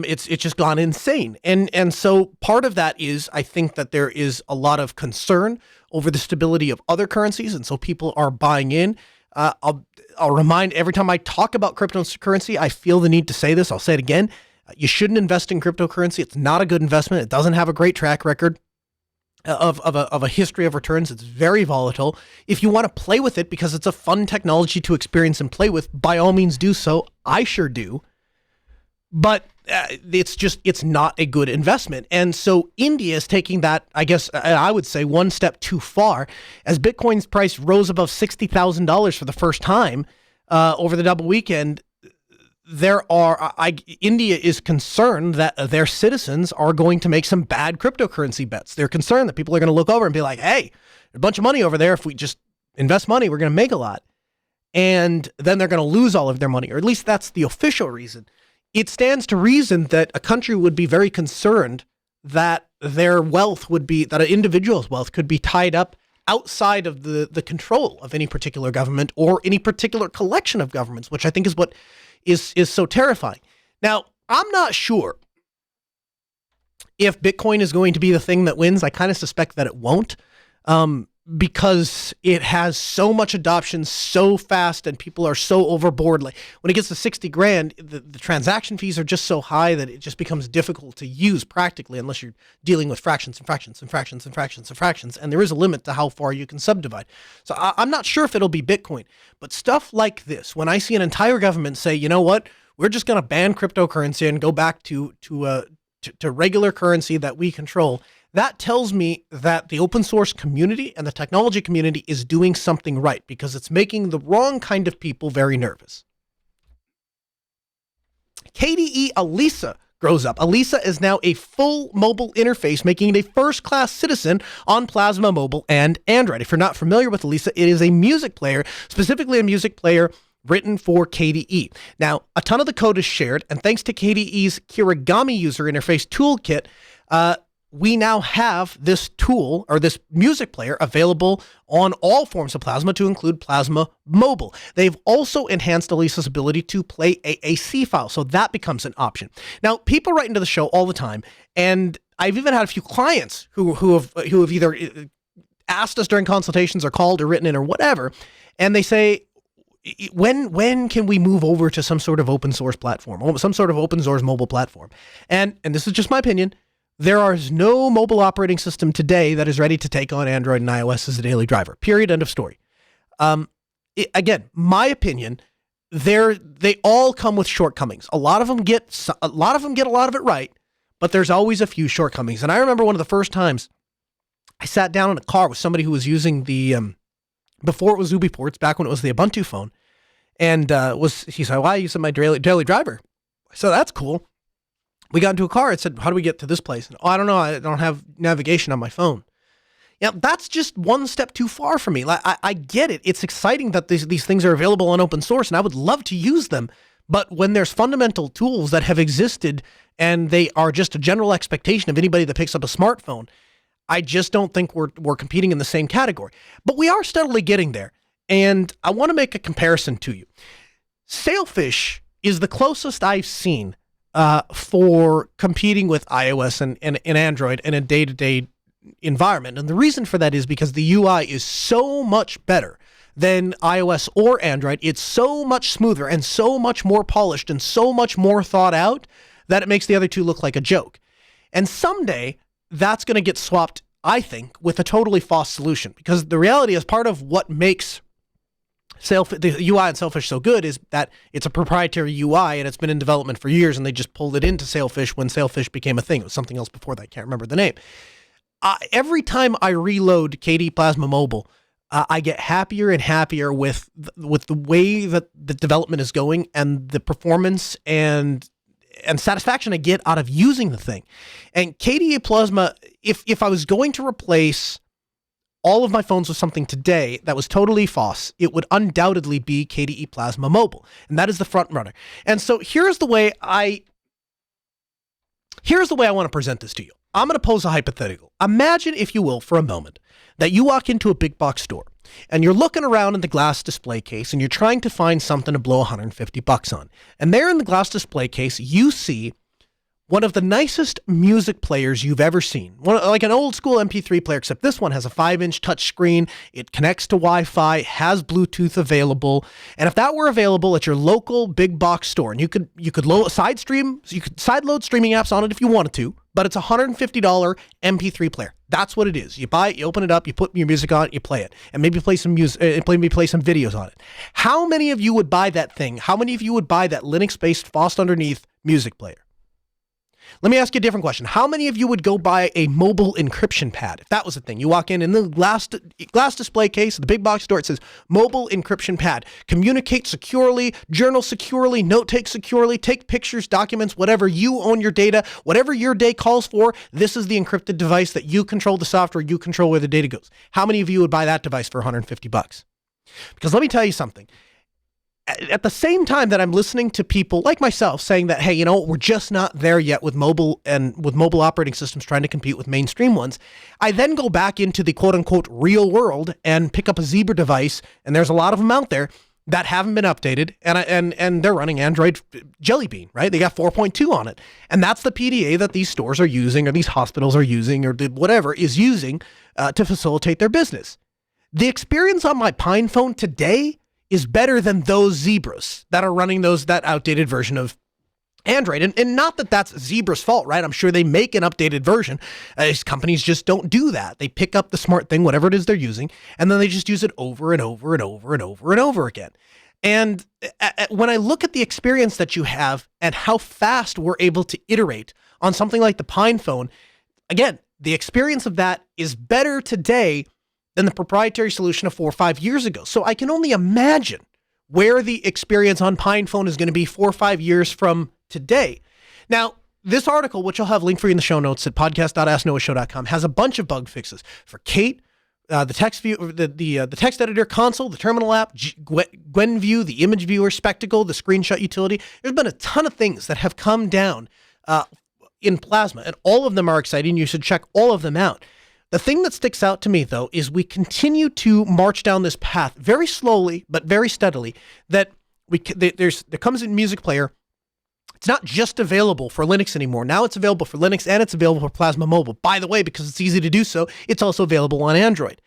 It's just gone insane. And so part of that is, I think that there is a lot of concern over the stability of other currencies. And so people are buying in. I'll remind every time I talk about cryptocurrency, I feel the need to say this. I'll say it again. You shouldn't invest in cryptocurrency. It's not a good investment. It doesn't have a great track record of a history of returns. It's very volatile. If you want to play with it because it's a fun technology to experience and play with, by all means do so. I sure do. But it's not a good investment. And so India is taking that, I guess, I would say one step too far. As Bitcoin's price rose above $60,000 for the first time over the double weekend, India is concerned that their citizens are going to make some bad cryptocurrency bets. They're concerned that people are going to look over and be like, hey, a bunch of money over there. If we just invest money, we're going to make a lot. And then they're going to lose all of their money, or at least that's the official reason. It stands to reason that a country would be very concerned that their wealth would be, that an individual's wealth could be tied up outside of the control of any particular government or any particular collection of governments, which I think is what is so terrifying. Now, I'm not sure if Bitcoin is going to be the thing that wins. I kind of suspect that it won't, because it has so much adoption so fast and people are so overboard. Like when it gets to 60 grand, the transaction fees are just so high that it just becomes difficult to use practically unless you're dealing with fractions and fractions and fractions and fractions and fractions. And there is a limit to how far you can subdivide. So I'm not sure if it'll be Bitcoin, but stuff like this, when I see an entire government say, you know what, we're just going to ban cryptocurrency and go back to regular currency that we control, that tells me that the open source community and the technology community is doing something right, because it's making the wrong kind of people very nervous. KDE Elisa grows up. Elisa is now a full mobile interface, making it a first-class citizen on Plasma Mobile and Android. If you're not familiar with Elisa, it is a music player, specifically a music player written for KDE. Now, a ton of the code is shared, and thanks to KDE's Kirigami user interface toolkit, we now have this tool, or this music player, available on all forms of Plasma, to include Plasma Mobile. They've also enhanced Elisa's ability to play AAC files, so that becomes an option. Now, people write into the show all the time, and I've even had a few clients who have either asked us during consultations or called or written in or whatever, and they say, when can we move over to some sort of open source platform, some sort of open source mobile platform? And this is just my opinion. There is no mobile operating system today that is ready to take on Android and iOS as a daily driver. Period. End of story. Again, my opinion, they all come with shortcomings. A lot of them get a lot of it right, but there's always a few shortcomings. And I remember one of the first times I sat down in a car with somebody who was using the before it was UbiPorts, back when it was the Ubuntu phone, and he said, "Well, I use it my daily driver." So that's cool. We got into a car. It said, "How do we get to this place?" And, "Oh, I don't know. I don't have navigation on my phone." Yeah, that's just one step too far for me. Like, I get it. It's exciting that these things are available on open source, and I would love to use them. But when there's fundamental tools that have existed and they are just a general expectation of anybody that picks up a smartphone, I just don't think we're competing in the same category. But we are steadily getting there. And I want to make a comparison to you. Sailfish is the closest I've seen for competing with iOS and Android in a day-to-day environment. And the reason for that is because the UI is so much better than iOS or Android. It's so much smoother and so much more polished and so much more thought out that it makes the other two look like a joke. And someday that's going to get swapped, I think, with a totally false solution, because the reality is part of what makes the UI in Sailfish so good is that it's a proprietary UI and it's been in development for years, and they just pulled it into Sailfish when Sailfish became a thing. It was something else before that. I can't remember the name. Every time I reload KDE Plasma Mobile, I get happier and happier with the way that the development is going and the performance and satisfaction I get out of using the thing. And KDE Plasma, if I was going to replace all of my phones with something today that was totally FOSS, it would undoubtedly be KDE Plasma Mobile. And that is the front runner. And so here's the way I want to present this to you. I'm going to pose a hypothetical. Imagine, if you will, for a moment, that you walk into a big box store and you're looking around in the glass display case and you're trying to find something to blow $150 on. And there in the glass display case, you see one of the nicest music players you've ever seen. Like an old school MP3 player, except this one has a 5-inch touchscreen. It connects to Wi-Fi, has Bluetooth available. And if that were available at your local big box store, and you could sideload streaming apps on it if you wanted to, but it's a $150 MP3 player. That's what it is. You buy it, you open it up, you put your music on it, you play it, and maybe play some music, maybe play some videos on it. How many of you would buy that thing? How many of you would buy that Linux-based FOSS underneath music player? Let me ask you a different question. How many of you would go buy a mobile encryption pad if that was a thing? You walk in the glass display case, the big box store, it says mobile encryption pad. Communicate securely, journal securely, note take securely, take pictures, documents, whatever. You own your data. Whatever your day calls for, this is the encrypted device that you control the software, you control where the data goes. How many of you would buy that device for $150? Because let me tell you something. At the same time that I'm listening to people like myself saying that, hey, we're just not there yet with mobile and with mobile operating systems trying to compete with mainstream ones, I then go back into the quote unquote real world and pick up a Zebra device, and there's a lot of them out there that haven't been updated, and they're running Android Jelly Bean, right? They got 4.2 on it, and that's the PDA that these stores are using, or these hospitals are using, or whatever is using to facilitate their business. The experience on my Pine phone today is better than those Zebras that are running that outdated version of Android. And not that that's Zebra's fault, right? I'm sure they make an updated version. Companies just don't do that. They pick up the smart thing, whatever it is they're using, and then they just use it over and over and over and over and over again. And when I look at the experience that you have and how fast we're able to iterate on something like the Pine phone, again, the experience of that is better today than the proprietary solution of 4 or 5 years ago. So I can only imagine where the experience on Pine phone is going to be 4 or 5 years from today. Now, this article, which I'll have linked for you in the show notes at podcast.asknoahshow.com, has a bunch of bug fixes for Kate, the text view, the text editor console, the terminal app, GwenView, the image viewer, Spectacle, the screenshot utility. There's been a ton of things that have come down in Plasma, and all of them are exciting. You should check all of them out. The thing that sticks out to me, though, is we continue to march down this path very slowly, but very steadily, that there comes a music player. It's not just available for Linux anymore. Now it's available for Linux and it's available for Plasma Mobile. By the way, because it's easy to do so, it's also available on Android.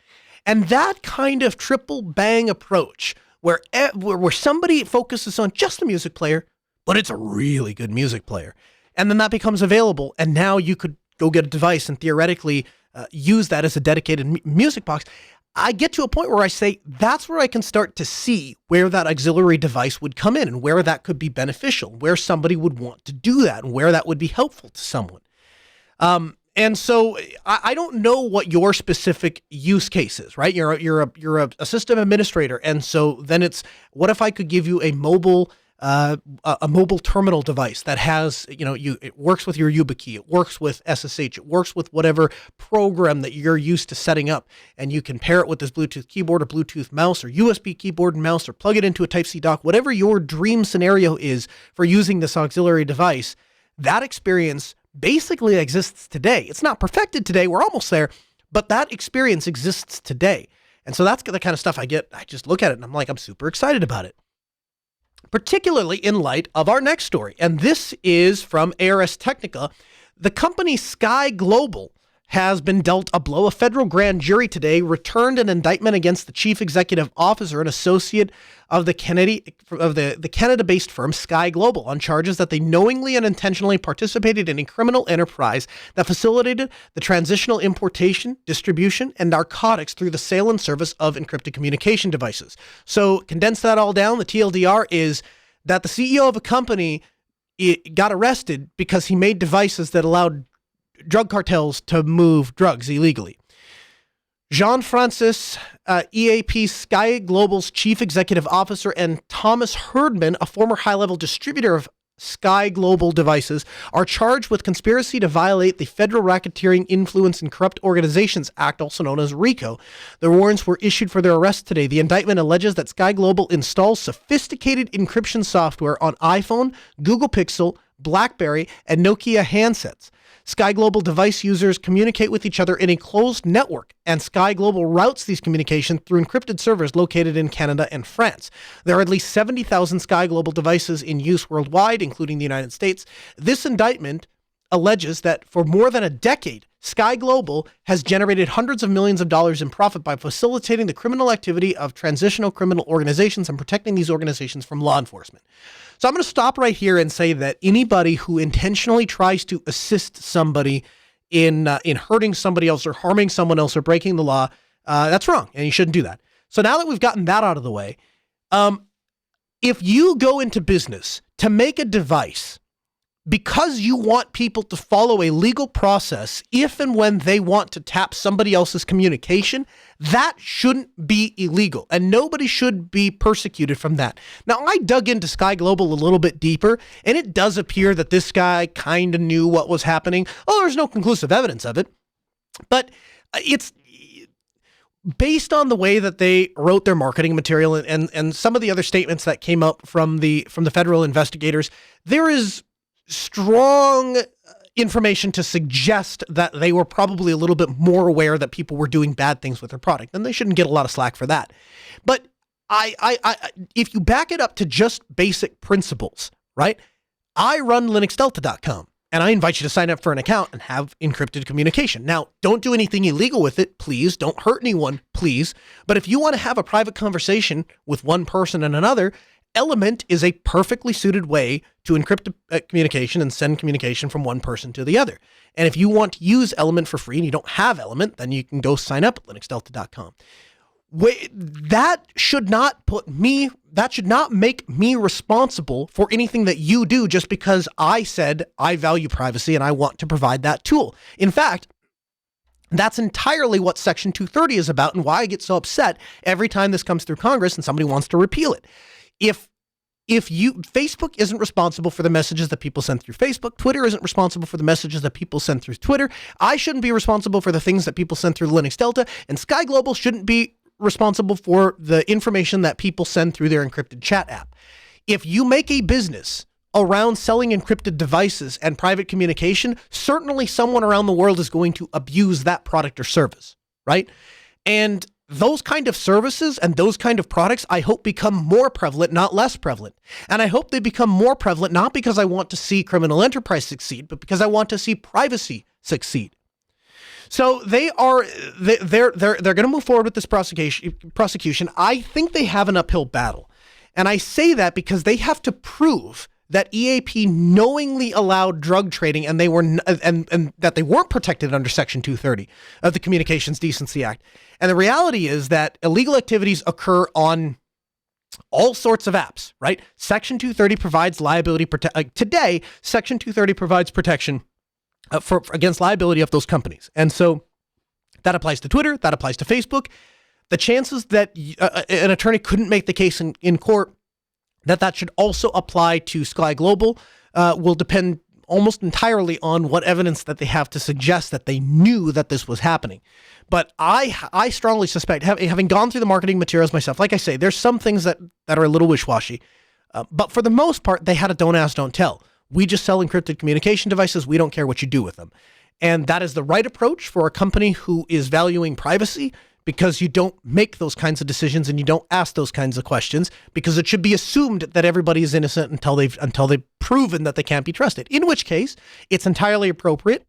And that kind of triple bang approach where somebody focuses on just a music player, but it's a really good music player. And then that becomes available. And now you could go get a device and theoretically use that as a dedicated music box. I get to a point where I say, that's where I can start to see where that auxiliary device would come in and where that could be beneficial, where somebody would want to do that and where that would be helpful to someone. And so I don't know what your specific use case is, right? You're a system administrator. And so then it's, what if I could give you a mobile terminal device that has, it works with your YubiKey, it works with SSH, it works with whatever program that you're used to setting up, and you can pair it with this Bluetooth keyboard or Bluetooth mouse or USB keyboard and mouse or plug it into a Type-C dock, whatever your dream scenario is for using this auxiliary device. That experience basically exists today. It's not perfected today. We're almost there, but that experience exists today. And so that's the kind of stuff I get. I just look at it and I'm like, I'm super excited about it. Particularly in light of our next story. And this is from ARS Technica. The company Sky Global has been dealt a blow. A federal grand jury today returned an indictment against the chief executive officer and associate of the Canada-based firm Sky Global on charges that they knowingly and intentionally participated in a criminal enterprise that facilitated the transitional importation, distribution, and narcotics through the sale and service of encrypted communication devices. So condense that all down. The TLDR is that the CEO of a company got arrested because he made devices that allowed drug cartels to move drugs illegally. Jean-Francis EAP, Sky Global's chief executive officer, and Thomas Herdman, a former high-level distributor of Sky Global devices, are charged with conspiracy to violate the Federal Racketeering, Influence, and Corrupt Organizations Act, also known as RICO. The warrants were issued for their arrest today. The indictment alleges that Sky Global installs sophisticated encryption software on iPhone, Google Pixel, BlackBerry, and Nokia handsets. Sky Global device users communicate with each other in a closed network, and Sky Global routes these communications through encrypted servers located in Canada and France. There are at least 70,000 Sky Global devices in use worldwide, including the United States. This indictment alleges that for more than a decade, Sky Global has generated hundreds of millions of dollars in profit by facilitating the criminal activity of transitional criminal organizations and protecting these organizations from law enforcement. So I'm going to stop right here and say that anybody who intentionally tries to assist somebody in hurting somebody else or harming someone else or breaking the law, that's wrong, and you shouldn't do that. So now that we've gotten that out of the way, if you go into business to make a device because you want people to follow a legal process if and when they want to tap somebody else's communication, that shouldn't be illegal, and nobody should be persecuted from that. Now, I dug into Sky Global a little bit deeper, and it does appear that this guy kind of knew what was happening. Oh, there's no conclusive evidence of it, but it's based on the way that they wrote their marketing material and some of the other statements that came up from the federal investigators. There is strong information to suggest that they were probably a little bit more aware that people were doing bad things with their product, and they shouldn't get a lot of slack for that. But if you back it up to just basic principles, right? I run linuxdelta.com. And I invite you to sign up for an account and have encrypted communication. Now, don't do anything illegal with it, please. Don't hurt anyone, please. But if you want to have a private conversation with one person and another, Element is a perfectly suited way to encrypt communication and send communication from one person to the other. And if you want to use Element for free and you don't have Element, then you can go sign up at linuxdelta.com. That should not make me responsible for anything that you do just because I said I value privacy and I want to provide that tool. In fact, that's entirely what Section 230 is about and why I get so upset every time this comes through Congress and somebody wants to repeal it. If Facebook isn't responsible for the messages that people send through Facebook, Twitter isn't responsible for the messages that people send through Twitter, I shouldn't be responsible for the things that people send through Linux Delta, and Sky Global shouldn't be responsible for the information that people send through their encrypted chat app. If you make a business around selling encrypted devices and private communication, certainly someone around the world is going to abuse that product or service, right? And those kind of services and those kind of products, I hope become more prevalent, not less prevalent. And I hope they become more prevalent, not because I want to see criminal enterprise succeed, but because I want to see privacy succeed. So they're going to move forward with this prosecution. I think they have an uphill battle. And I say that because they have to prove that EAP knowingly allowed drug trading and that they weren't protected under Section 230 of the Communications Decency Act. And the reality is that illegal activities occur on all sorts of apps, right? Section 230 provides liability today, Section 230 provides protection against liability of those companies. And so that applies to Twitter, that applies to Facebook. The chances that an attorney couldn't make the case in court that should also apply to Sky Global will depend almost entirely on what evidence that they have to suggest that they knew that this was happening. But I strongly suspect, having gone through the marketing materials myself, like I say, there's some things that are a little wishy-washy. But for the most part, they had a don't ask, don't tell. We just sell encrypted communication devices. We don't care what you do with them. And that is the right approach for a company who is valuing privacy, because you don't make those kinds of decisions and you don't ask those kinds of questions, because it should be assumed that everybody is innocent until they've proven that they can't be trusted. In which case, it's entirely appropriate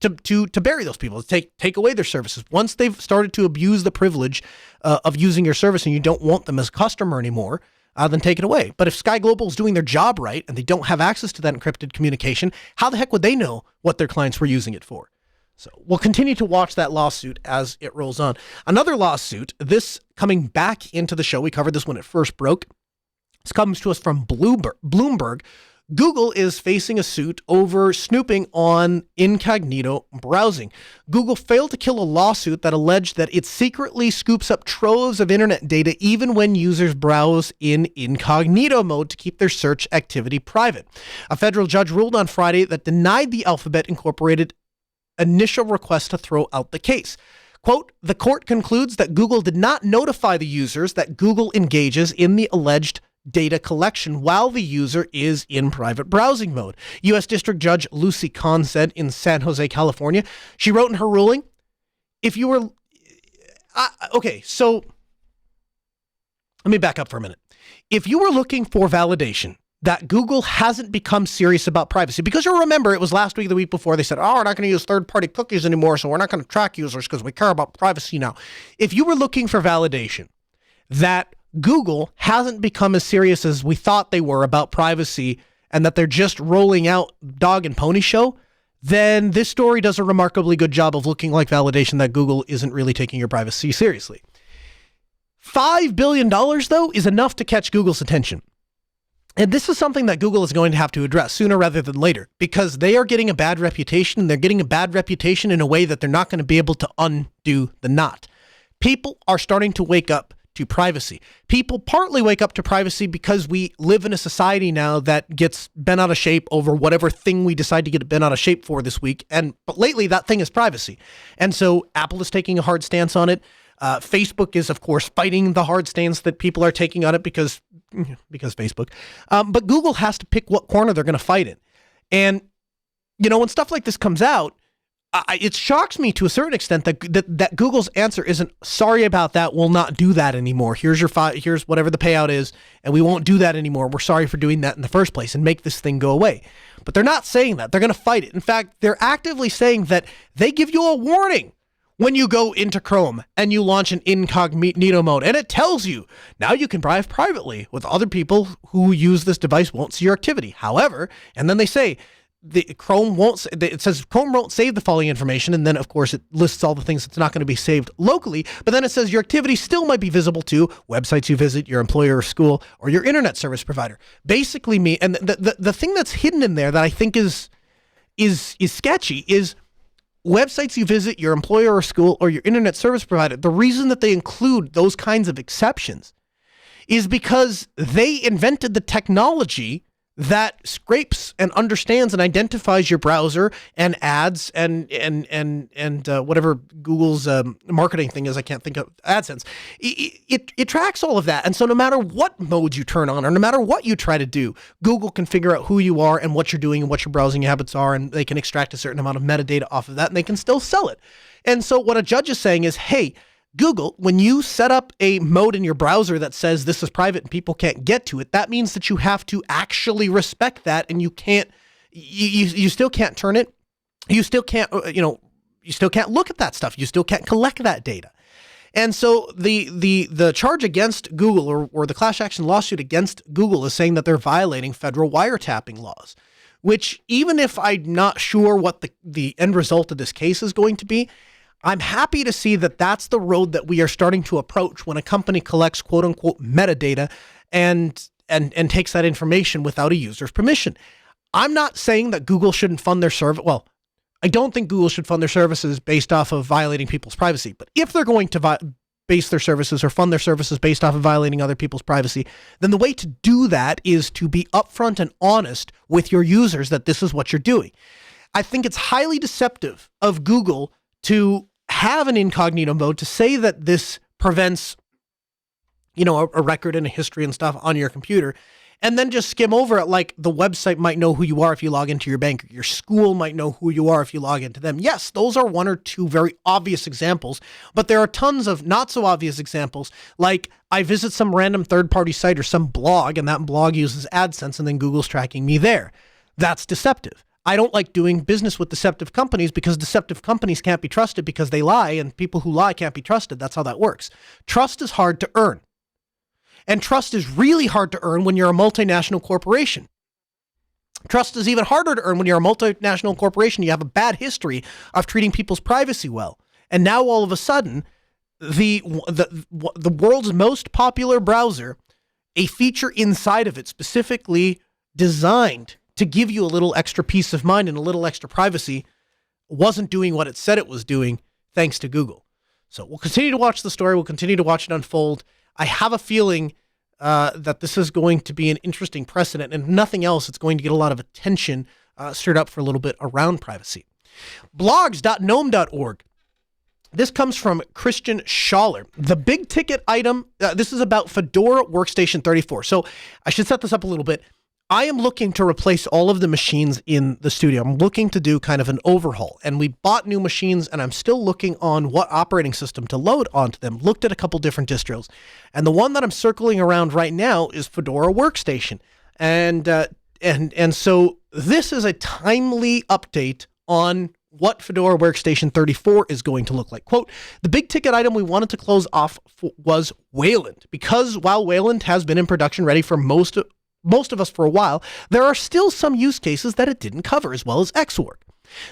to bury those people, to take away their services. Once they've started to abuse the privilege of using your service and you don't want them as a customer anymore, then take it away. But if Sky Global is doing their job right and they don't have access to that encrypted communication, how the heck would they know what their clients were using it for? So we'll continue to watch that lawsuit as it rolls on. Another lawsuit, this coming back into the show, we covered this when it first broke. This comes to us from Bloomberg. Google is facing a suit over snooping on incognito browsing. Google failed to kill a lawsuit that alleged that it secretly scoops up troves of internet data even when users browse in incognito mode to keep their search activity private. A federal judge ruled on Friday that denied the Alphabet Incorporated initial request to throw out the case. Quote, the court concludes that Google did not notify the users that Google engages in the alleged data collection while the user is in private browsing mode. U.S. District Judge Lucy Kahn said in San Jose, California. She wrote in her ruling, if you were... okay, so let me back up for a minute. If you were looking for validation that Google hasn't become serious about privacy, because you'll remember it was last week, the week before, they said, oh, we're not going to use third-party cookies anymore, so we're not going to track users because we care about privacy now. If you were looking for validation that Google hasn't become as serious as we thought they were about privacy and that they're just rolling out dog and pony show, then this story does a remarkably good job of looking like validation that Google isn't really taking your privacy seriously. $5 billion, though, is enough to catch Google's attention. And this is something that Google is going to have to address sooner rather than later, because they are getting a bad reputation. They're getting a bad reputation in a way that they're not going to be able to undo the knot. People are starting to wake up to privacy. People partly wake up to privacy because we live in a society now that gets bent out of shape over whatever thing we decide to get bent out of shape for this week. But lately that thing is privacy. And so Apple is taking a hard stance on it. Facebook is, of course, fighting the hard stance that people are taking on it because Facebook. But Google has to pick what corner they're going to fight in. And, when stuff like this comes out, it shocks me to a certain extent that Google's answer isn't sorry about that. We'll not do that anymore. Here's here's whatever the payout is, and we won't do that anymore. We're sorry for doing that in the first place and make this thing go away. But they're not saying that. They're going to fight it. In fact, they're actively saying that they give you a warning when you go into Chrome and you launch an incognito mode, and it tells you now you can browse privately with other people who use this device won't see your activity. However, and then they say, it says Chrome won't save the following information, and then of course it lists all the things that's not going to be saved locally, but then it says your activity still might be visible to websites you visit, your employer or school, or your internet service provider. Basically and the thing that's hidden in there that I think is sketchy is websites you visit, your employer or school, or your internet service provider. The reason that they include those kinds of exceptions is because they invented the technology that scrapes and understands and identifies your browser and ads and whatever Google's marketing thing is. I can't think of AdSense. It tracks all of that. And so no matter what modes you turn on or no matter what you try to do, Google can figure out who you are and what you're doing and what your browsing habits are. And they can extract a certain amount of metadata off of that and they can still sell it. And so what a judge is saying is, hey, Google, when you set up a mode in your browser that says this is private and people can't get to it, that means that you have to actually respect that, and you can't, you still can't turn it. You still can't, you still can't look at that stuff. You still can't collect that data. And so the charge against Google or the class action lawsuit against Google is saying that they're violating federal wiretapping laws, which even if I'm not sure what the end result of this case is going to be, I'm happy to see that that's the road that we are starting to approach when a company collects quote unquote metadata and takes that information without a user's permission. I'm not saying that Google shouldn't fund their service. Well, I don't think Google should fund their services based off of violating people's privacy. But if they're going to base their services or fund their services based off of violating other people's privacy, then the way to do that is to be upfront and honest with your users that this is what you're doing. I think it's highly deceptive of Google to have an incognito mode to say that this prevents, a record and a history and stuff on your computer, and then just skim over it like the website might know who you are if you log into your bank, or your school might know who you are if you log into them. Yes, those are one or two very obvious examples, but there are tons of not so obvious examples, like I visit some random third-party site or some blog, and that blog uses AdSense, and then Google's tracking me there. That's deceptive. I don't like doing business with deceptive companies because deceptive companies can't be trusted because they lie, and people who lie can't be trusted. That's how that works. Trust is hard to earn. And trust is really hard to earn when you're a multinational corporation. Trust is even harder to earn when you're a multinational corporation. You have a bad history of treating people's privacy well. And now all of a sudden, the world's most popular browser, a feature inside of it specifically designed to give you a little extra peace of mind and a little extra privacy, wasn't doing what it said it was doing, thanks to Google. So we'll continue to watch the story. We'll continue to watch it unfold. I have a feeling that this is going to be an interesting precedent, and if nothing else, it's going to get a lot of attention stirred up for a little bit around privacy. Blogs.gnome.org. This comes from Christian Schaller. The big ticket item, this is about Fedora Workstation 34. So I should set this up a little bit. I am looking to replace all of the machines in the studio. I'm looking to do kind of an overhaul, and we bought new machines, and I'm still looking on what operating system to load onto them. Looked at a couple different distros, and the one that I'm circling around right now is Fedora Workstation. And so this is a timely update on what Fedora Workstation 34 is going to look like. Quote, the big ticket item we wanted to close off was Wayland, because while Wayland has been in production ready for most of us for a while, there are still some use cases that it didn't cover, as well as Xorg.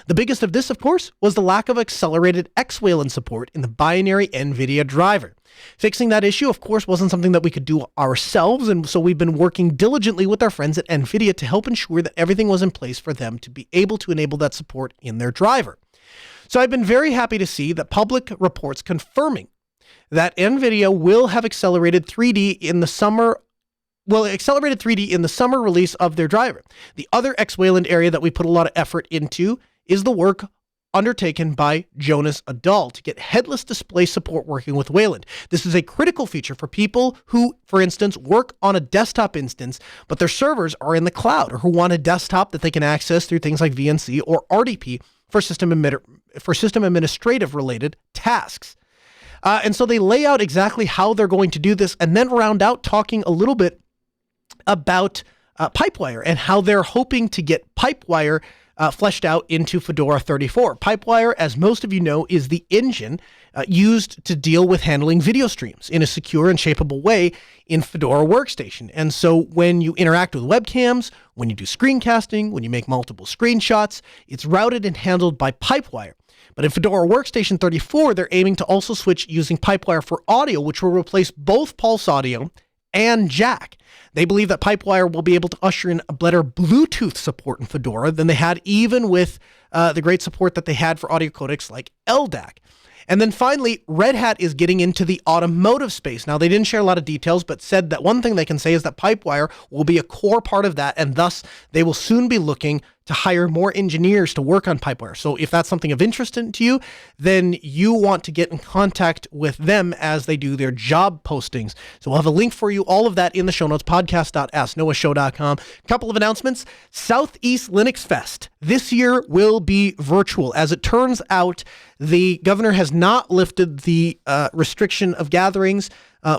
The biggest of this, of course, was the lack of accelerated X-Wayland support in the binary NVIDIA driver. Fixing that issue, of course, wasn't something that we could do ourselves, and so we've been working diligently with our friends at NVIDIA to help ensure that everything was in place for them to be able to enable that support in their driver. So I've been very happy to see that public reports confirming that NVIDIA will have accelerated 3D in the summer release of their driver. The other X-Wayland area that we put a lot of effort into is the work undertaken by Jonas Adal to get headless display support working with Wayland. This is a critical feature for people who, for instance, work on a desktop instance, but their servers are in the cloud, or who want a desktop that they can access through things like VNC or RDP for system administrative related tasks. And so they lay out exactly how they're going to do this and then round out talking a little bit about Pipewire and how they're hoping to get Pipewire fleshed out into Fedora 34. Pipewire, as most of you know, is the engine used to deal with handling video streams in a secure and shapeable way in Fedora Workstation. And so when you interact with webcams, when you do screencasting, when you make multiple screenshots, it's routed and handled by Pipewire. But in Fedora Workstation 34, they're aiming to also switch using Pipewire for audio, which will replace both Pulse Audio and Jack. They believe that Pipewire will be able to usher in a better Bluetooth support in Fedora than they had even with the great support that they had for audio codecs like LDAC. And then finally, Red Hat is getting into the automotive space. Now, they didn't share a lot of details, but said that one thing they can say is that Pipewire will be a core part of that, and thus they will soon be looking to hire more engineers to work on Pipewire. So if that's something of interest to you, then you want to get in contact with them as they do their job postings. So we'll have a link for you, all of that in the show notes, podcast.asknoahshow.com. A couple of announcements. Southeast Linuxfest this year will be virtual. As it turns out, the governor has not lifted the restriction of gatherings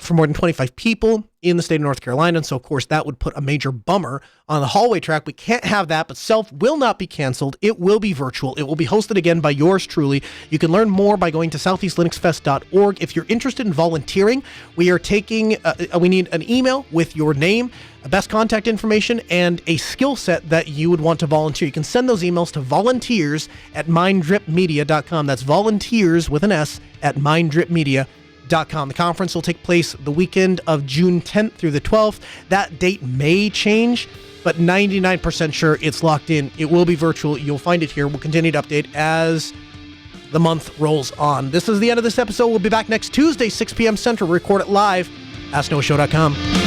for more than 25 people in the state of North Carolina. And so, of course, that would put a major bummer on the hallway track. We can't have that, but Self will not be canceled. It will be virtual. It will be hosted again by yours truly. You can learn more by going to southeastlinuxfest.org. If you're interested in volunteering, we are taking, we need an email with your name, best contact information, and a skill set that you would want to volunteer. You can send those emails to volunteers@minddripmedia.com. That's volunteers with an S at minddripmedia.com. The conference will take place the weekend of June 10th through the 12th. That date may change, but 99% sure it's locked in. It will be virtual. You'll find it here. We'll continue to update as the month rolls on. This is the end of this episode. We'll be back next Tuesday, 6 p.m. Central. Record it live. AskNoahShow.com.